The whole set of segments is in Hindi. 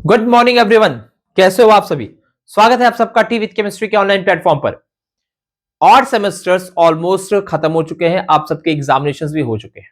Good morning everyone. कैसे हो आप सभी? स्वागत है आप सबका टी विद केमिस्ट्री के ऑनलाइन प्लेटफॉर्म पर। और सेमेस्टर्स ऑलमोस्ट खत्म हो चुके हैं, आप सबके एग्जामिनेशंस भी हो चुके हैं,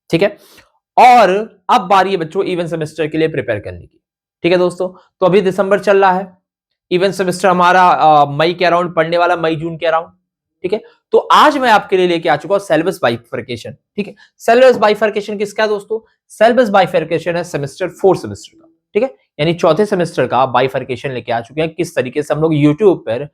ठीक है। और अब बारी है बच्चों इवन सेमेस्टर के लिए प्रिपेयर करने की, ठीक है दोस्तों। तो अभी दिसंबर चल रहा है, इवन सेमेस्टर हमारा मई के अराउंड पढ़ने वाला, मई जून के अराउंड, ठीक है। तो आज मैं आपके लिए लेके आ चुका हूं सिलेबस बाइफरकेशन, ठीक है। सिलेबस बाइफरकेशन किसका है दोस्तों? सिलेबस बाइफरकेशन है सेमेस्टर 4 सेमेस्टर का, ठीक है। यानी चौथे सेमेस्टर का बाइफरकेशन लेके आ चुके हैं, किस तरीके से हम लोग यूट्यूब पर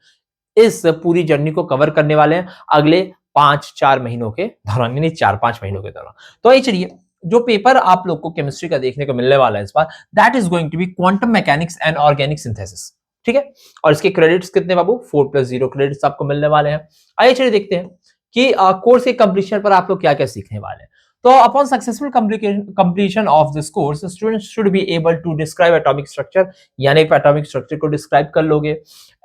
इस पूरी जर्नी को कवर करने वाले हैं अगले 5-4 महीनों के दौरान, यानी 4-5 महीनों के दौरान। तो आइए चलिए, जो पेपर आप लोग को केमिस्ट्री का देखने को मिलने वाला है इस बार, that is going to be quantum mechanics and organic synthesis, ठीक है। और इसके क्रेडिट्स कितने बाबू? 4+0 क्रेडिट्स आपको मिलने वाले हैं। आइए चलिए देखते हैं कि कोर्स के कंप्लीशन पर आप लोग क्या क्या सीखने वाले हैं। तो upon successful completion of this course, students should be able to describe atomic structure, यानी एटॉमिक स्ट्रक्चर को डिस्क्राइब कर लोगे।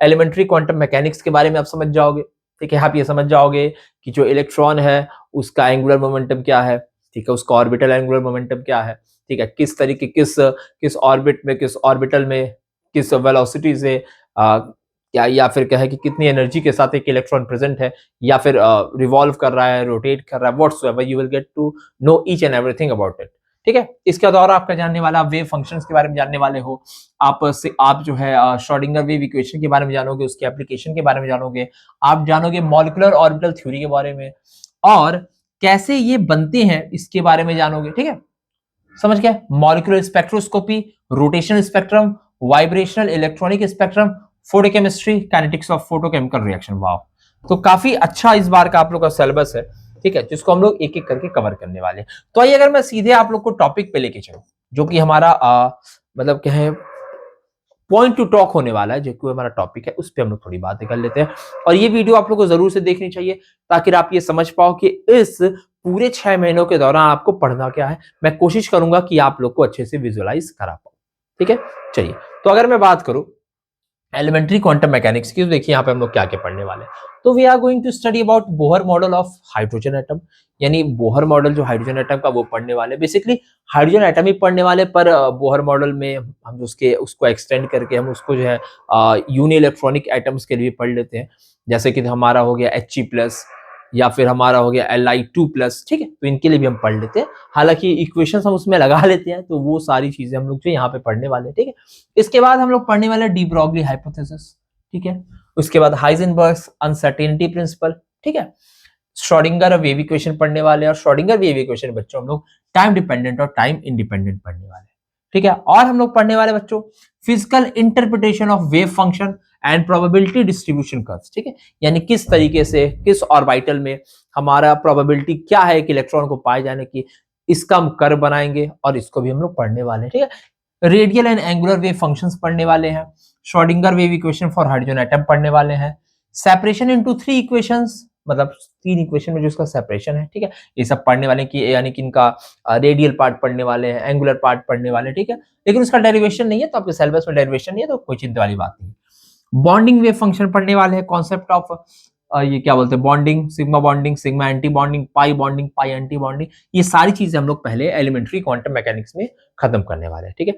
एलिमेंट्री क्वांटम मैकेनिक्स के बारे में आप समझ जाओगे, ठीक है। आप ये समझ जाओगे कि जो इलेक्ट्रॉन है उसका एंगुलर मोमेंटम क्या है, ठीक है, उसका ऑर्बिटल एंगुलर मोमेंटम क्या है, ठीक है, किस तरीके किस ऑर्बिट में, किस ऑर्बिटल में, किस वेलोसिटी से या फिर क्या है कि कितनी एनर्जी के साथ एक इलेक्ट्रॉन प्रेजेंट है, या फिर रिवॉल्व कर रहा है, रोटेट कर रहा है, whatsoever, you will get to know each and everything about it, ठीक है। इसके अलावा आपका जानने वाला वेव फंक्शंस के बारे में जानने वाले हो। आप जो है श्रोडिंगर वेव इक्वेशन के बारे में जानोगे, उसके एप्लीकेशन के बारे में जानोगे। आप जानोगे मॉलिक्यूलर ऑर्बिटल थ्योरी के बारे में, और कैसे ये बनते हैं इसके बारे में जानोगे, ठीक है। समझ गया? Molecular spectroscopy, rotational spectrum, vibrational electronic spectrum, photochemistry, kinetics of photochemical reaction. Wow! तो काफी अच्छा इस बार का आप लोग का सिलेबस है, ठीक है, जिसको हम लोग एक एक करके कवर करने वाले हैं। तो आइए अगर मैं सीधे आप लोग को टॉपिक पे लेके चलूं, जो कि हमारा मतलब क्या है, पॉइंट टू टॉक होने वाला है, जो कि हमारा टॉपिक है, उस पर हम लोग थोड़ी बातें कर लेते हैं। और ये वीडियो आप लोग को जरूर से देखनी चाहिए, ताकि आप ये समझ पाओ कि इस पूरे 6 महीनों के दौरान आपको पढ़ना क्या है। मैं कोशिश करूंगा कि आप लोग को अच्छे से विजुअलाइज करा पाऊं, ठीक है। चलिए, तो अगर मैं बात करूं एलिमेंट्री क्वांटम मैकेनिक्स की, तो देखिए यहाँ पे हम लोग क्या क्या पढ़ने वाले हैं। तो we are going to study about Bohr model of hydrogen atom, यानी बोहर मॉडल जो हाइड्रोजन एटम का वो पढ़ने वाले। बेसिकली हाइड्रोजन एटम ही पढ़ने वाले, पर बोहर मॉडल में हम उसको एक्सटेंड करके हम उसको जो है यूनि इलेक्ट्रॉनिक एटम्स के लिए पढ़ लेते हैं। जैसे कि हमारा हो गया He+, या फिर हमारा हो गया Li2+, ठीक है। तो इनके लिए भी हम पढ़ लेते हैं, हालांकि इक्वेशंस हम उसमें लगा लेते हैं, तो वो सारी चीजें हम लोग जो यहाँ पे पढ़ने वाले हैं, ठीक है। इसके बाद हम लोग पढ़ने वाले डी ब्रॉगली हाइपोथेसिस, ठीक है। उसके बाद हाइजेनबर्ग्स अनसर्टेनिटी प्रिंसिपल, ठीक है। श्रोडिंगर वेव इक्वेशन पढ़ने वाले हैं, और श्रोडिंगर वेव इक्वेशन बच्चों हम लोग टाइम डिपेंडेंट और टाइम इंडिपेंडेंट पढ़ने वाले हैं, ठीक है। और हम लोग पढ़ने वाले बच्चों physical interpretation of wave function and probability distribution curves, ठीक है। यानी किस तरीके से, किस ऑर्बिटल में हमारा प्रोबेबिलिटी क्या है कि इलेक्ट्रॉन को पाए जाने की, इसका हम कर्व बनाएंगे, और इसको भी हम लोग पढ़ने वाले हैं, ठीक है। Radial and angular wave functions पढ़ने वाले हैं। Schrodinger wave equation for hydrogen atom पढ़ने वाले हैं। सेपरेशन इनटू 3 इक्वेशंस, मतलब 3 इक्वेशन में जो इसका सेपरेशन है, ठीक है, ये सब पढ़ने वाले कि यानी कि इनका रेडियल पार्ट पढ़ने वाले हैं, एंगुलर पार्ट पढ़ने वाले, ठीक है। लेकिन उसका डेरिवेशन नहीं है, तो आपके सिलेबस में डेरिवेशन नहीं है, तो कोई चिंता वाली बात नहीं है। बॉन्डिंग वेव फंक्शन पढ़ने वाले हैं, कॉन्सेप्ट ऑफ ये क्या बोलते हैं, बॉन्डिंग, सिग्मा एंटी बॉन्डिंग, पाई एंटी बॉन्डिंग, ये सारी चीजें हम लोग पहले एलिमेंट्री क्वांटम मैकेनिक्स में खत्म करने वाले हैं, ठीक है।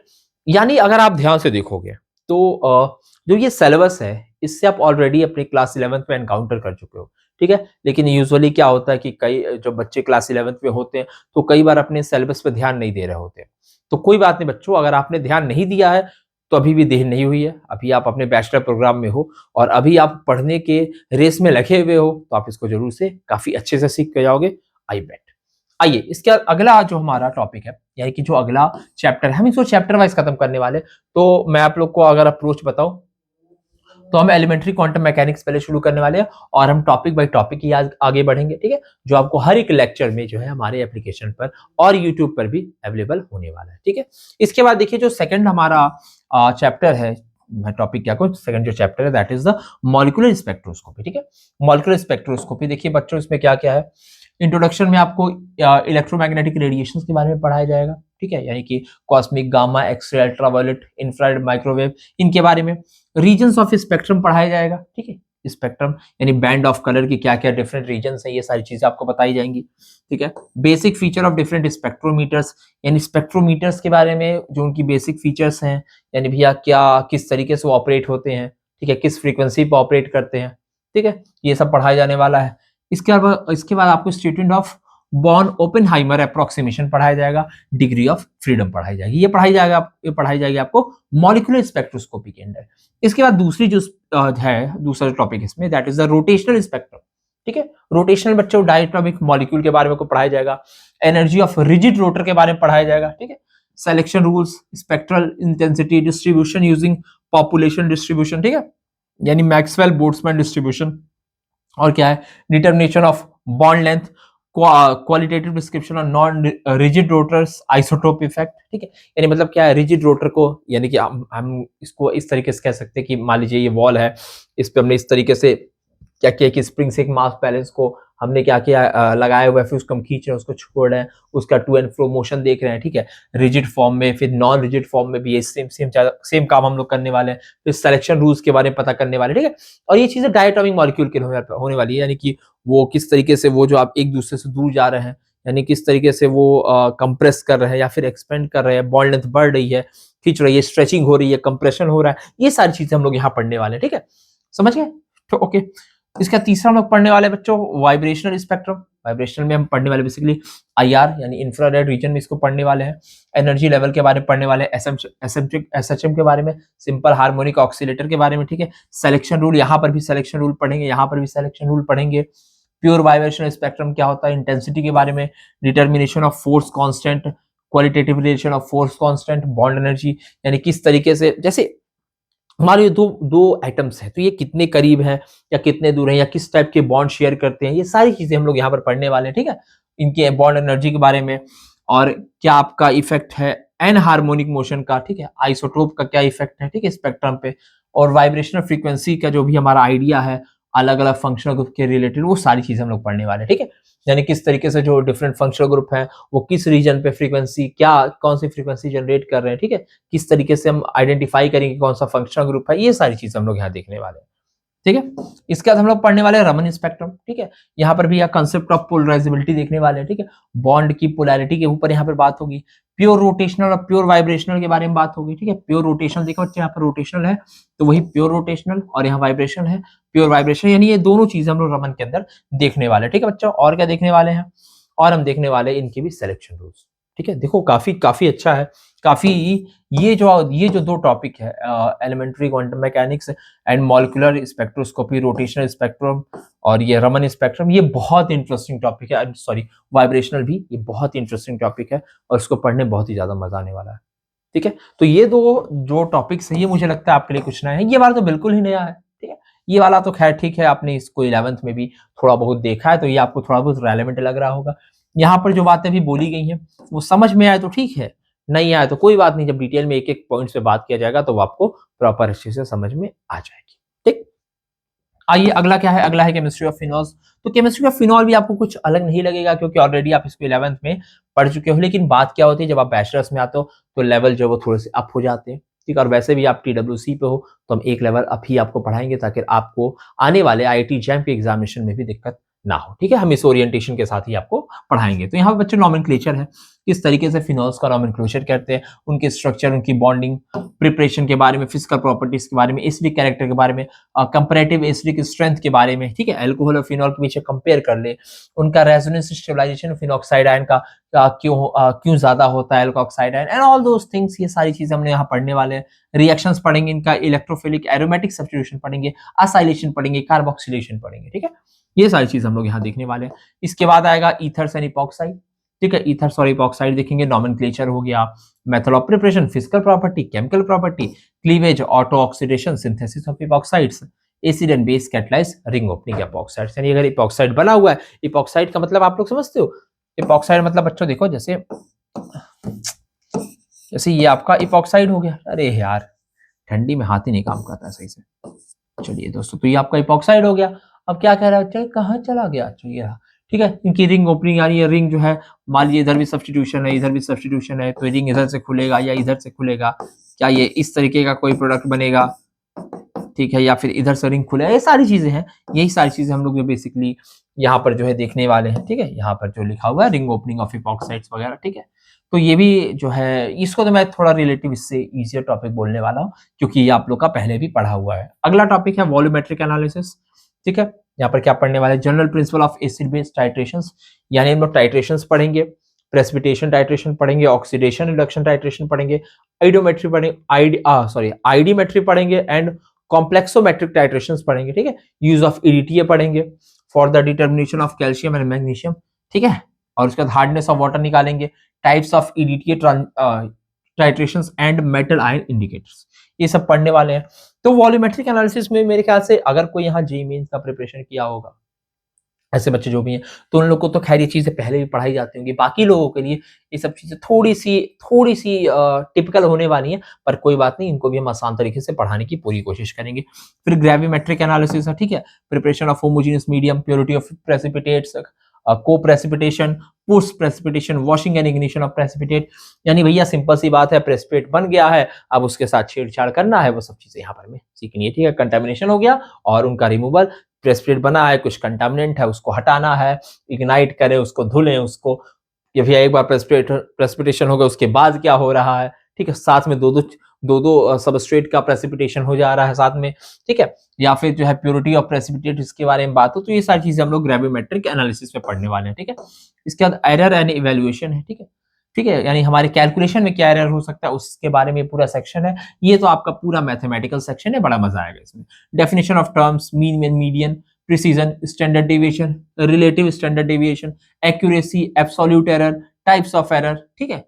यानी अगर आप ध्यान से देखोगे तो जो ये सिलेबस है, इससे आप ऑलरेडी अपनी क्लास 11th में एनकाउंटर कर चुके हो, ठीक है। लेकिन यूजुअली क्या होता है कि कई जो बच्चे क्लास 11th में होते हैं, तो कई बार अपने सिलेबस पे ध्यान नहीं दे रहे होते। तो कोई बात नहीं बच्चों, अगर आपने ध्यान नहीं दिया है तो अभी भी देर नहीं हुई है। अभी आप अपने बैचलर प्रोग्राम में हो, और अभी आप पढ़ने के रेस में लगे हुए हो, तो आप इसको जरूर से काफी अच्छे से सीख के जाओगे, आई बेट। आइए, इसके अगला जो हमारा टॉपिक है, यानी कि जो अगला चैप्टर है, हम इसको चैप्टर वाइज खत्म करने वाले। तो मैं आप लोग को अगर अप्रोच बताऊं, तो हम एलिमेंट्री क्वांटम मैकेनिक्स पहले शुरू करने वाले हैं, और हम टॉपिक बाय टॉपिक ही आगे बढ़ेंगे, ठीक है। जो आपको हर एक लेक्चर में जो है हमारे एप्लीकेशन पर और यूट्यूब पर भी अवेलेबल होने वाला है, ठीक है। इसके बाद देखिए, जो सेकंड हमारा चैप्टर है, मैं टॉपिक क्या कहूँ, सेकंड जो चैप्टर है, that is the molecular spectroscopy, ठीक है। मॉलिक्यूलर स्पेक्ट्रोस्कोपी देखिए बच्चों, इसमें क्या क्या है। इंट्रोडक्शन में आपको इलेक्ट्रोमैग्नेटिक रेडिएशंस के बारे में पढ़ाया जाएगा, ठीक है, यानी कि cosmic, gamma, X-ray, ultraviolet, infrared, microwave, इनके बारे में। रीजन्स ऑफ स्पेक्ट्रम पढ़ाया जाएगा, ठीक है, स्पेक्ट्रम यानी बैंड ऑफ कलर की क्या क्या डिफरेंट रीजन्स है, ये सारी चीजें आपको बताई जाएंगी। ठीक है, basic feature of different spectrometers, यानी स्पेक्ट्रोमीटर्स के बारे में जो उनकी बेसिक फीचर्स हैं, यानी भैया क्या किस तरीके से वो ऑपरेट होते हैं, ठीक है, किस फ्रीक्वेंसी पर ऑपरेट करते हैं, ठीक है, ये सब पढ़ाया जाने वाला है। इसके बाद आपको statement of born Oppenheimer approximation पढ़ाया जाएगा, डिग्री ऑफ फ्रीडम पढ़ाई जाएगी, ये पढ़ाई जाएगी आपको मॉलिक्यूलर स्पेक्ट्रोस्कोपी के अंदर। इसके बाद दूसरी जो है दूसरा टॉपिक इसमें, that is the rotational spectrum. ठीक है, रोटेशनल बच्चों डायटोमिक मॉलिक्यूल के बारे में को पढ़ाया जाएगा, एनर्जी ऑफ रिजिड रोटर के बारे में पढ़ाया जाएगा। ठीक है, selection rules, spectral intensity distribution using population distribution, ठीक है, यानी मैक्सवेल बोल्ट्जमैन डिस्ट्रीब्यूशन, और क्या है determination of bond length, qualitative description of non rigid rotors, isotope effect. ठीक है, यानी मतलब क्या है रिजिड रोटर को, यानी कि हम इसको इस तरीके से कह सकते हैं कि मान लीजिए ये वॉल है, इस पे हमने इस तरीके से क्या किया कि स्प्रिंग से एक मास बैलेंस को हमने क्या किया लगाया हुआ है, फिर उसको हम खींच रहे हैं, उसको छोड़ रहे हैं, उसका टू एंड फ्रो मोशन देख रहे हैं। ठीक है, रिजिड फॉर्म में, फिर नॉन रिजिड फॉर्म में भी ये सेम काम हम लोग करने वाले हैं, फिर सिलेक्शन रूल्स के बारे में पता करने वाले। ठीक है, और ये चीजें डायटोमिक मॉलिक्यूल के होने वाली है, यानी कि वो किस तरीके से वो जो आप एक दूसरे से दूर जा रहे हैं, यानी किस तरीके से वो कंप्रेस कर रहे हैं या फिर एक्सपेंड कर रहे हैं, बॉन्ड लेंथ बढ़ रही है, खींच रही है, स्ट्रेचिंग हो रही है, कंप्रेशन हो रहा है, ये सारी चीजें हम लोग यहाँ पढ़ने वाले हैं। ठीक है, समझ गए? तो ओके, इसका तीसरा हम लोग पढ़ने वाले बच्चों वाइब्रेशनल स्पेक्ट्रम। वाइब्रेशनल में हम पढ़ने वाले बेसिकली आईआर यानी इंफ्रारेड रीजन में इसको पढ़ने वाले हैं, एनर्जी लेवल के बारे में पढ़ने वाले हैं, एसएचएम के बारे में, सिंपल हार्मोनिक ऑक्सीलेटर के बारे में। ठीक है, सिलेक्शन रूल, यहाँ पर भी सिलेक्शन रूल पढ़ेंगे, यहाँ पर भी सिलेक्शन रूल पढ़ेंगे। प्योर वाइब्रेशनल स्पेक्ट्रम क्या होता है, इंटेंसिटी के बारे में, determination of force constant, qualitative relation of force constant, bond energy, यानी किस तरीके से, जैसे हमारे दो आइटम्स हैं तो ये कितने करीब हैं या कितने दूर हैं या किस टाइप के बॉन्ड शेयर करते हैं, ये सारी चीजें हम लोग यहाँ पर पढ़ने वाले हैं। ठीक है, इनके बॉन्ड एनर्जी के बारे में, और क्या आपका इफेक्ट है एन हार्मोनिक मोशन का, ठीक है, आइसोटोप का क्या इफेक्ट है, ठीक है, स्पेक्ट्रम पे, और वाइब्रेशनल फ्रीक्वेंसी का जो भी हमारा आइडिया है अलग अलग फंक्शनल ग्रुप के रिलेटेड, वो सारी चीजें हम लोग पढ़ने वाले हैं। ठीक है, यानी किस तरीके से जो डिफरेंट फंक्शनल ग्रुप हैं वो किस रीजन पे फ्रीक्वेंसी क्या कौन सी फ्रीक्वेंसी जनरेट कर रहे हैं, ठीक है, किस तरीके से हम आइडेंटिफाई करेंगे कौन सा फंक्शनल ग्रुप है, ये सारी चीजें हम लोग यहाँ देखने वाले हैं। ठीक है, इसके बाद हम लोग पढ़ने वाले हैं रमन स्पेक्ट्रम। ठीक है, यहाँ पर भी यह कंसेप्ट ऑफ पोलराइजेबिलिटी देखने वाले हैं। ठीक है, बॉन्ड की पोलैरिटी के ऊपर यहाँ पर बात होगी, प्योर रोटेशनल और प्योर वाइब्रेशनल के बारे में बात होगी। ठीक है, प्योर रोटेशनल देखो बच्चे, यहाँ पर रोटेशनल है तो वही प्योर रोटेशनल, और यहाँ वाइब्रेशन है प्योर वाइब्रेशन, यानी ये दोनों चीजें हम लोग रमन के अंदर देखने वाले हैं। ठीक है बच्चों, और क्या देखने वाले हैं, और हम देखने वाले हैं इनके भी सिलेक्शन रूल्स। ठीक है, देखो काफी काफी अच्छा है, काफी ये जो दो टॉपिक है elementary quantum mechanics and molecular spectroscopy, rotational spectrum और ये रमन स्पेक्ट्रम, ये बहुत इंटरेस्टिंग टॉपिक है। सॉरी, वाइब्रेशनल भी ये बहुत इंटरेस्टिंग टॉपिक है और इसको पढ़ने बहुत ही ज्यादा मजा आने वाला है। ठीक है, तो ये दो जो टॉपिक्स है ये मुझे लगता है आपके लिए कुछ नया है, ये वाला तो बिल्कुल ही नया है। ठीक है, ये वाला तो खैर ठीक है, आपने इसको 11th में भी थोड़ा बहुत देखा है तो ये आपको थोड़ा बहुत रेलेवेंट लग रहा होगा। यहाँ पर जो बातें भी बोली गई हैं वो समझ में आए तो ठीक है, नहीं आए तो कोई बात नहीं, जब डिटेल में एक एक पॉइंट्स पे बात किया जाएगा तो वो आपको प्रॉपर अच्छे से समझ में आ जाएगी। ठीक, आइए अगला क्या है, अगला है केमिस्ट्री ऑफ फिनॉल्स। तो केमिस्ट्री ऑफ फिनॉल भी आपको कुछ अलग नहीं लगेगा क्योंकि ऑलरेडी आप इसको 11th में पढ़ चुके हो, लेकिन बात क्या होती है जब आप बैचलर्स में आते हो तो लेवल जो वो थोड़े से अप हो जाते हैं। ठीक, और वैसे भी आप TWC पे हो तो हम एक लेवल अप ही आपको पढ़ाएंगे ताकि आपको आने वाले IIT JAM के एग्जामिनेशन में भी दिक्कत ना हो। ठीक है, हम इस ओरिएंटेशन के साथ ही आपको पढ़ाएंगे। तो यहाँ पर बच्चों नॉमेनक्लेचर है, किस तरीके से फिनॉल्स का नॉमेनक्लेचर करते हैं, उनके स्ट्रक्चर, उनकी बॉन्डिंग, प्रिपरेशन के बारे में, फिजिकल प्रॉपर्टीज के बारे में, एसिडिक कैरेक्टर के बारे में, कंपैरेटिव एसिडिक स्ट्रेंथ के बारे में। ठीक है, अल्कोहल और फिनॉल के बीच कंपेयर कर ले, उनका रेजोनेंस स्टेबलाइजेशन फिनॉक्साइड आयन का क्यों ज्यादा होता है alkoxide ion, and all those things, ये सारी चीजें हमने यहाँ पढ़ने वाले हैं। रिएक्शंस पढ़ेंगे, इनका इलेक्ट्रोफिलिक एरोमेटिक सब्स्टिट्यूशन पढ़ेंगे, असाइलेशन पढ़ेंगे, कार्बोक्सिलेशन पढ़ेंगे। ठीक है, ये सारी चीज हम लोग यहाँ देखने वाले हैं। इसके बाद आएगा ईथर्स एंड इपॉक्साइड। ठीक है, ईथर्स और इपॉक्साइड देखेंगे, नॉमेनक्लेचर हो गया, method of preparation, physical property, chemical property, cleavage, auto oxidation, synthesis of epoxides, acid and base catalyse, ring opening epoxides. यानी अगर इपॉक्साइड बना हुआ है, इपॉक्साइड का मतलब आप लोग समझते हो, इपॉक्साइड मतलब बच्चों देखो जैसे ये आपका इपॉक्साइड हो गया, अरे यार ठंडी में हाथ ही नहीं काम करता है सही से। चलिए दोस्तों, तो ये आपका इपॉक्साइड हो गया। अब क्या कह रहा है, कहाँ चला गया, चलिए ठीक है, इनकी रिंग ओपनिंग, यानी ये रिंग जो है मान लीजिए इधर भी सब्स्टिट्यूशन है, इधर भी सब्स्टिट्यूशन है, तो रिंग इधर से खुलेगा या इधर से खुलेगा, क्या ये इस तरीके का कोई प्रोडक्ट बनेगा, ठीक है, या फिर इधर से रिंग खुला है, ये सारी चीजें हैं, यही सारी चीजें हम लोग जो बेसिकली यहाँ पर जो है देखने वाले हैं। ठीक है, यहाँ पर जो लिखा हुआ है रिंग ओपनिंग ऑफ इपॉक्साइड्स वगैरह। ठीक है, तो ये भी जो है, इसको तो मैं थोड़ा रिलेटिव इससे इजियर टॉपिक बोलने वाला हूँ, क्योंकि ये आप लोग का पहले भी पढ़ा हुआ है। अगला टॉपिक है वॉल्यूमेट्रिक एनालिसिस। ठीक है, यहाँ पर क्या पढ़ने वाले, general principle of acid base titrations, यानी हम लोग टाइट्रेशंस पढ़ेंगे, प्रेसिपिटेशन टाइट्रेशन पढ़ेंगे, ऑक्सीडेशन रिडक्शन टाइट्रेशन पढ़ेंगे, आइडोमेट्री पढ़ेंगे, आइडीमेट्री पढ़ेंगे एंड कॉम्प्लेक्सोमेट्रिक टाइट्रेशंस पढ़ेंगे। ठीक है, यूज ऑफ ईडीटीए पढ़ेंगे for the determination of calcium and magnesium. ठीक है, और उसके बाद हार्डनेस ऑफ वाटर निकालेंगे, types of EDTA titrations and metal ion indicators, ये सब पढ़ने वाले हैं। तो वॉल्यूमेट्रिक एनालिसिस में मेरे ख्याल से अगर कोई यहाँ जेईई मेंस का प्रिपरेशन किया होगा, ऐसे बच्चे जो भी हैं, तो उन लोगों को तो खैर ये चीजें पहले भी पढ़ाई जाती होंगी। बाकी लोगों के लिए ये सब चीजें थोड़ी सी टिपिकल होने वाली हैं, पर कोई बात नहीं, इनको भी हम आसान तरीके से पढ़ाने की पूरी कोशिश करेंगे। फिर ग्रेविमेट्रिक एनालिसिस है। ठीक है, preparation of homogeneous medium, purity of precipitates, co precipitation, post precipitation, washing and ignition of precipitate, यानी भैया सिंपल सी बात है, प्रेसिपिटेट बन गया है, अब उसके साथ छेड़छाड़ करना है, वो सब चीजें यहाँ पर हमें सीखनी है। ठीक है, कंटामिनेशन हो गया और उनका रिमूवल, प्रेसिपिटेट बना है, कुछ कंटामिनेंट है, उसको हटाना है, इग्नाइट करें उसको, धुलें उसको, ये भैया एक बार प्रेसिपिटेशन हो गया उसके बाद क्या हो रहा है। ठीक है, साथ में दो दो सबस्ट्रेट का प्रेसिपिटेशन हो जा रहा है साथ में। ठीक है, या फिर जो है प्योरिटी ऑफ प्रेसिपिटेट, इसके बारे में बात हो, तो ये सारी चीजें हम लोग ग्रेविमेट्रिक एनालिसिस में पढ़ने वाले हैं। ठीक है, इसके बाद एरर एंड इवैल्यूएशन है। ठीक है, ठीक है, यानी हमारे कैलकुलेशन में क्या एरर हो सकता है उसके बारे में पूरा सेक्शन है। ये तो आपका पूरा मैथमेटिकल सेक्शन है, बड़ा मजा आएगा इसमें। Definition of terms, mean and median, precision, standard deviation, relative standard deviation, accuracy, absolute error, types of error. ठीक है,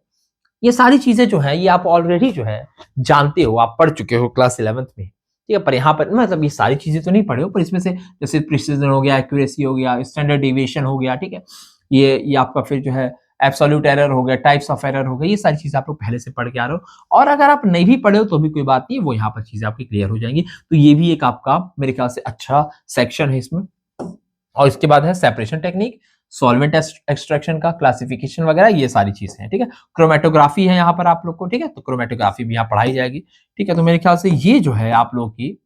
ये सारी चीजें जो है ये आप ऑलरेडी जो है जानते हो, आप पढ़ चुके हो क्लास 11th में। ठीक है, पर यहाँ पर मतलब ये सारी चीजें तो नहीं पढ़े हो, पर इसमें से जैसे प्रिसीजन हो गया, एक्यूरेसी हो गया, स्टैंडर्ड डेविएशन हो गया। ठीक है, ये आपका फिर जो है एब्सोल्यूट एरर हो गया, टाइप्स ऑफ एरर हो गया, ये सारी चीजें आप लोग पहले से पढ़ के आ रहे हो। और अगर आप नहीं भी पढ़े हो तो भी कोई बात नहीं, वो यहाँ पर चीजें आपकी क्लियर हो जाएंगी। तो ये भी एक आपका मेरे ख्याल से अच्छा सेक्शन है इसमें। और इसके बाद है सेपरेशन टेक्निक, सॉल्वेंट एक्सट्रैक्शन का क्लासिफिकेशन वगैरह, ये सारी चीजें हैं। ठीक है, क्रोमेटोग्राफी है यहाँ पर आप लोग को। ठीक है, तो क्रोमेटोग्राफी भी यहाँ पढ़ाई जाएगी। ठीक है, तो मेरे ख्याल से ये जो है आप लोग की,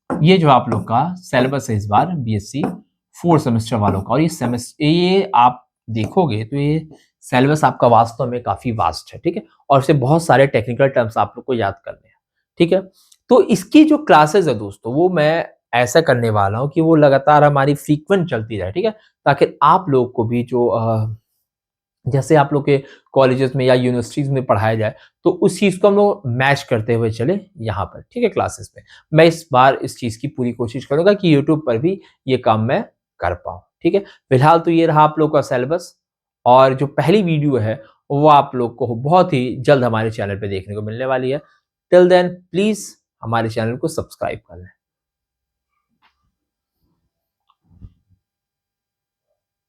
ये जो आप लोग का सिलेबस है इस बार बीएससी 4 सेमेस्टर वालों का, और ये आप देखोगे तो ये सिलेबस आपका वास्तव में काफी वास्ट है। ठीक है, और इससे बहुत सारे टेक्निकल टर्म्स आप लोग को याद करने हैं। ठीक है, तो इसकी जो क्लासेस है दोस्तों, वो मैं ऐसा करने वाला हूँ कि वो लगातार हमारी फ्रीक्वेंट चलती रहे। ठीक है, ताकि आप लोग को भी जो जैसे आप लोग के कॉलेजेस में या यूनिवर्सिटीज में पढ़ाया जाए, तो उस चीज को हम लोग मैच करते हुए चले यहाँ पर। ठीक है, क्लासेस में मैं इस बार इस चीज की पूरी कोशिश करूंगा कि यूट्यूब पर भी ये काम मैं कर पाऊँ। ठीक है, फिलहाल तो ये रहा आप लोग का सिलेबस, और जो पहली वीडियो है वो आप लोग को बहुत ही जल्द हमारे चैनल पे देखने को मिलने वाली है। टिल देन प्लीज हमारे चैनल को सब्सक्राइब कर लें।